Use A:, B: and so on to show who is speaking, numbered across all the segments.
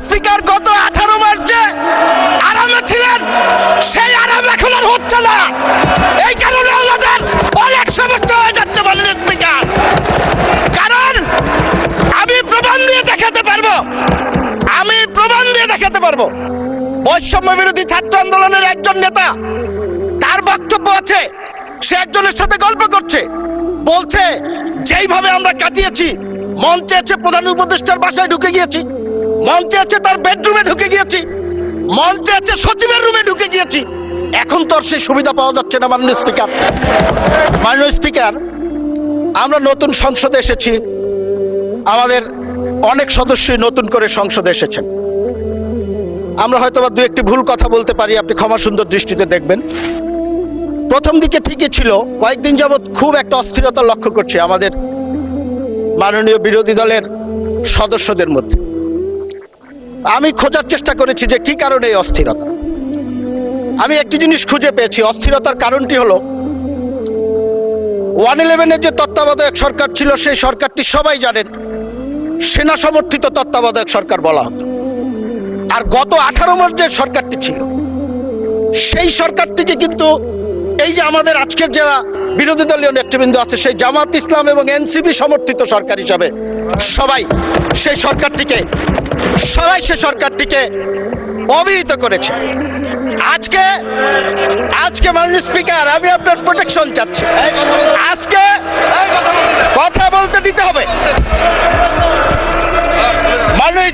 A: Speaker গত 18 মার্চে আরামে ছিলেন, সেই আরাম এখন আর হচ্ছে না। এই কারণে আমাদের অনেক সমস্যা হয়ে যাচ্ছে মাননীয় স্পিকার। কারণ আমি প্রমাণ দিয়ে দেখাতে পারবো বৈষম্য বিরোধী ছাত্র আন্দোলনের একজন নেতা, তার বক্তব্য আছে, সে একজনের সাথে গল্প করছে, বলছে যেইভাবে আমরা কাটিয়েছি, মঞ্চে আছে প্রধান উপদেষ্টার বাসায় ঢুকে গিয়েছি, মঞ্চে আছে তার বেডরুমে ঢুকে গিয়েছি, মঞ্চে আছে সচিবের রুমে ঢুকে গিয়েছি, এখন তো আর সেই সুবিধা পাওয়া যাচ্ছে না। মাননীয় স্পিকার, আমরা নতুন সংসদে এসেছি, আমাদের অনেক সদস্যই নতুন করে সংসদে এসেছেন। আমরা হয়তো বা দু একটি ভুল কথা বলতে পারি, আপনি ক্ষমা সুন্দর দৃষ্টিতে দেখবেন। প্রথম দিকে ঠিকই ছিল, কয়েকদিন যাবৎ খুব একটা অস্থিরতা লক্ষ্য করছি আমাদের মাননীয় বিরোধী দলের সদস্যদের মধ্যে। আমি খোঁজার চেষ্টা করেছি যে কি কারণে এই অস্থিরতা। আমি একটি জিনিস খুঁজে পেয়েছি, অস্থিরতার কারণটি হলো 111-এর যে তত্ত্বাবধায়ক সরকার ছিল, সেই সরকারটি সবাই জানেন সেনা সমর্থিত তত্ত্বাবধায়ক সরকার বলা হতো। আর গত 18 মার্চ যে সরকারটি ছিল, সেই সরকারটিকে কিন্তু এই যে আমাদের আজকের যারা বিরোধী দলীয় নেতৃবৃন্দ আছে, সেই জামাত ইসলাম এবং এনসিপি সমর্থিত সরকার হিসাবে সবাই সেই সরকারটিকে অবহিত করেছে। আজকে মাননীয় স্পিকার, আমি আপনার প্রোটেকশন চাচ্ছি। আজকে কথা বলতে দিতে হবে। মাননীয়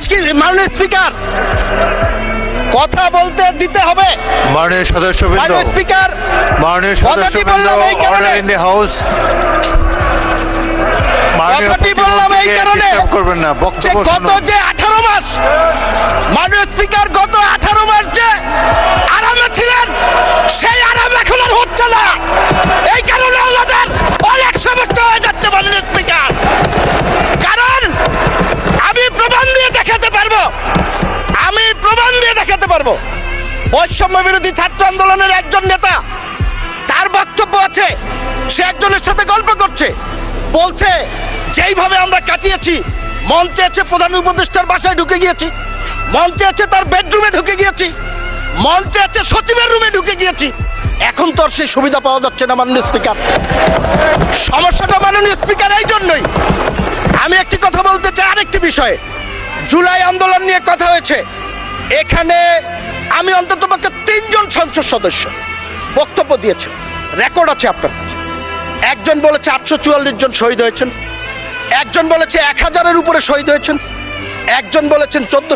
A: স্পিকার, কথা বলতে দিতে হবে।
B: মাননীয় সদস্যবৃন্দ,
A: মাননীয় স্পিকার, কথাটি বললাম এই কারণে, কথাটি বললাম এই কারণে যে গত যে 18 মাস মাননীয় স্পিকার, গত 18 মার্চে আরামে ছিলেন, সেই আরাম এখন আর হচ্ছে না। এই কারণে আমাদের অনেক সমস্যা হয়ে যাচ্ছে মাননীয় স্পিকার। কারণ আমি প্রমাণ দিয়ে দেখাতে পারবো বৈষম্য বিরোধী ছাত্র আন্দোলনের একজন নেতা, তার বক্তব্য আছে, সে একজনের সাথে গল্প করছে, বলছে যেইভাবে আমরা কাটিয়েছি, মঞ্চে আছে প্রধান উপদেষ্টার বাসায় ঢুকে গিয়েছি, মঞ্চে আছে তার বেডরুমে ঢুকে গিয়েছি, মঞ্চে আছে সচিবের রুমে ঢুকে গিয়েছি, এখন তো আর সেই সুবিধা পাওয়া যাচ্ছে না। মাননীয় স্পিকার, সমস্যাটা মাননীয় স্পিকার এই জন্যই। আমি একটি কথা বলতে চাই আরেকটি বিষয়ে। জুলাই আন্দোলন নিয়ে কথা হয়েছে, এখানে আমি অন্ততপক্ষে 3 জন সংসদ সদস্য বক্তব্য দিয়েছেন, রেকর্ড আছে আপনার কাছে। একজন বলেছে 844 জন শহীদ হয়েছেন, একজন বলেছে 1000-এর উপরে শহীদ হয়েছেন, একজন বলেছেন 14